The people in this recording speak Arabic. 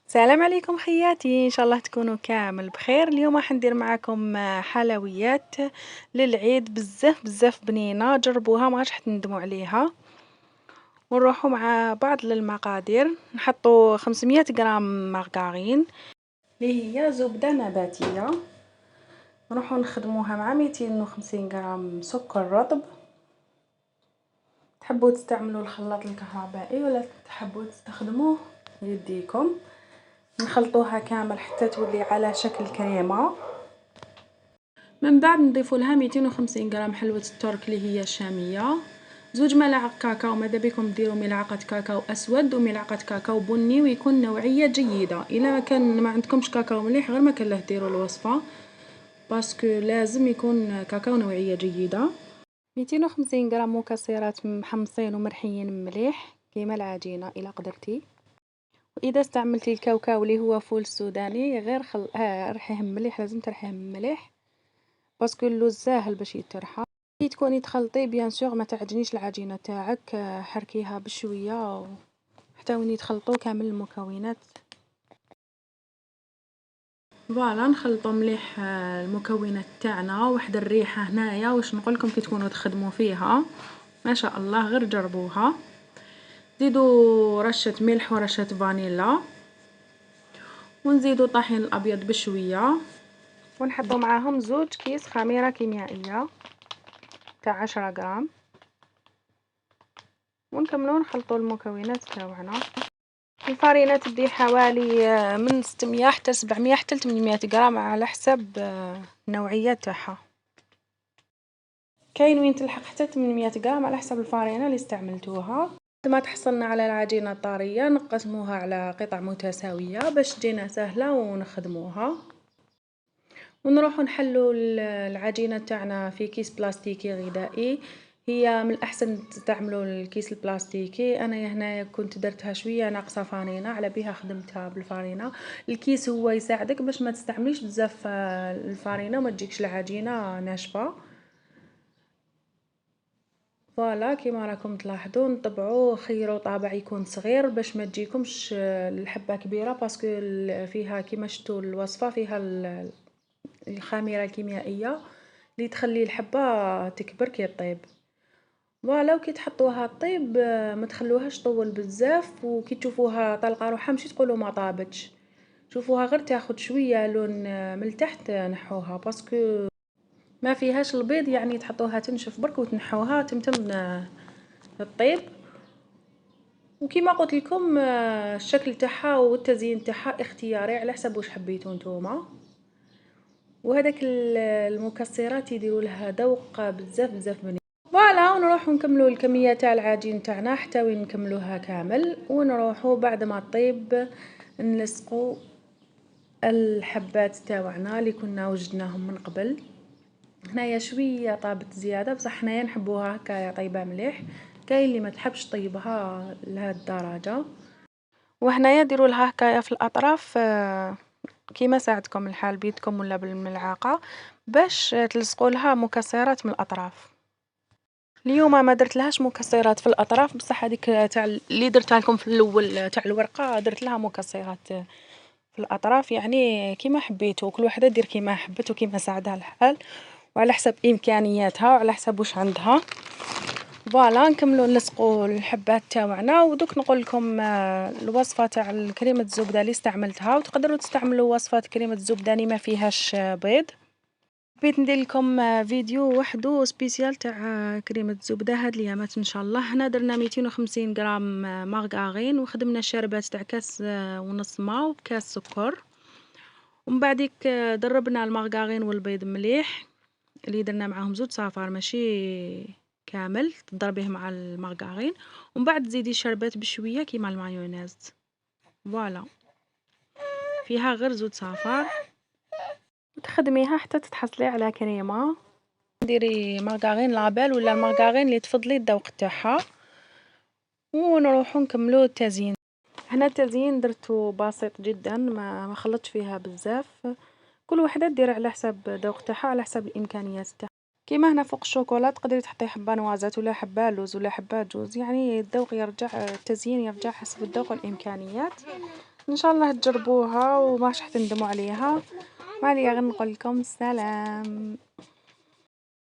السلام عليكم خياتي، ان شاء الله تكونوا كامل بخير. اليوم راح ندير معكم حلويات للعيد بزاف بزاف بنينه. جربوها ما راح تندموا عليها. ونروحوا مع بعض للمقادير. نحطوا 500 غرام مارغرين اللي هي زبده نباتيه. نروحوا نخدموها مع 250 غرام سكر رطب. تحبوا تستعملوا الخلاط الكهربائي ولا تحبوا تستخدموه يديكم. نخلطوها كامل حتى تولي على شكل كريمه. من بعد نضيف لها 250 غرام حلوة الترك اللي هي الشامية، 2 ملاعق كاكاو، ماذا بكم ديروا ملعقة كاكاو اسود وملعقة كاكاو بني ويكون نوعية جيدة. الا كان ما عندكمش كاكاو مليح غير ما كان له ديروا الوصفة، باسكو لازم يكون كاكاو نوعية جيدة. 250 غرام مكسرات محمصين ومرحيين مليح كيما العجينة الا قدرتي. واذا استعملتي الكاوكاو اللي هو فول السوداني غير رحيه مليح، لازم ترحيه مليح باسكو اللوز ساهل باش يترحى. كي تكوني تخلطي بيان سور ما تعجنيش العجينه تاعك، حركيها بشويه حتى وين تخلطوا كامل المكونات. فوالا نخلطوا مليح المكونات تاعنا. واحد الريحه هنايا واش نقول لكم كي تكونوا تخدموا فيها ما شاء الله، غير جربوها. زيدوا رشه ملح ورشه فانيلا، ونزيدوا طحين الابيض بشويه، ونحطوا معاهم 2 كيس خميره كيميائيه تاع 10 غرام، ونكملوا نخلطوا المكونات تاعنا. الفرينه تدي حوالي من 600 حتى 700 حتى 800 غرام على حسب النوعيه تاعها. كاين وين تلحق حتى 800 غرام على حسب الفرينه اللي استعملتوها. بعد ما تحصلنا على العجينه طريه نقسموها على قطع متساويه باش تجينا سهله ونخدموها. ونروح نحلوا العجينه تاعنا في كيس بلاستيكي غذائي. هي من الاحسن تستعملوا الكيس البلاستيكي. انا هنا كنت درتها شويه ناقصه فرينه على بها خدمتها بالفرينه. الكيس هو يساعدك باش ما تستعمليش بزاف الفرينه وما تجيكش العجينه ناشفه. فوالا كيما راكم تلاحظوا نطبعوا خيروا طابع يكون صغير باش ما تجيكمش الحبه كبيره، باسكو فيها كيما شفتوا الوصفه فيها الخميره الكيميائيه اللي تخلي الحبه تكبر كي طيب. فوالا وكي تحطوها طيب ما تخلوهاش طول بزاف، وكي تشوفوها طلقه روحها ماشي تقولوا ما طابتش، شوفوها غير تاخد شويه لون من التحت نحوها، باسكو ما فيهاش البيض يعني تحطوها تنشف برك وتنحوها تمتم الطيب. وكما قلت لكم الشكل تاعها والتزيين تاعها اختياري على حسب واش حبيتو نتوما. وهذاك المكسرات يديروا لها ذوق بزاف بزاف بنين. فوالا ونروحوا نكملوا الكميه تاع العجين تاعنا حتى وين نكملوها كامل، ونروحوا بعد ما طيب نلصقوا الحبات تاعنا اللي كنا وجدناهم من قبل. هنايا شويه طابت زياده بصح حنايا نحبوها هكايا طيبه مليح. كاين اللي ما تحبش طيبها لهاد الدرجه. وهنايا ديروا لها هكايا في الاطراف كيما ساعدكم الحال بيدكم ولا بالملعقه باش تلصقوا لها مكسرات من الاطراف. اليوم ما درت لهاش مكسرات في الاطراف، بصح هذيك تاع اللي درتها لكم في الاول تاع الورقه درت لها مكسرات في الاطراف. يعني كيما حبيتوا كل وحده دير كيما حبت وكيما ساعدها الحال وعلى حسب امكانياتها وعلى حسب واش عندها. فوالا نكملوا نلصقوا الحبات تاعنا. ودوك نقول لكم الوصفه تاع كريمه الزبده اللي استعملتها، وتقدروا تستعملوا وصفه كريمه الزبده اللي ما فيهاش بيض. بغيت ندير لكم فيديو وحده سبيسيال تاع كريمه الزبده هاد الايامات ان شاء الله. هنا درنا 250 غرام مارغرين وخدمنا شربات تاع كاس ونص ما وكاس سكر. ومن بعديك ضربنا المارغرين والبيض مليح اللي درنا معاهم 2 صفار ماشي كامل، تضربيه مع المارغرين ومن بعد تزيدي شربات بشويه كيما المايونيز. فوالا فيها غير 2 صفار وتخدميها حتى تتحصلي على كريمه. ديري مارغرين لابيل ولا المارغرين اللي تفضلي الذوق تاعها. ونروحوا نكملوا التزيين. هنا التزيين درته بسيط جدا، ما خلطتش فيها بزاف. كل وحده دير على حسب الذوق تاعها على حسب الامكانيات تاعها. كيما هنا فوق الشوكولا تقدري تحطي حبه نوازات ولا حبه لوز ولا حبه جوز، يعني الذوق يرجع التزيين يرجع حسب الذوق والامكانيات. إن شاء الله تجربوها وماش حتندموا عليها، ما عليا غير نقول لكم سلام.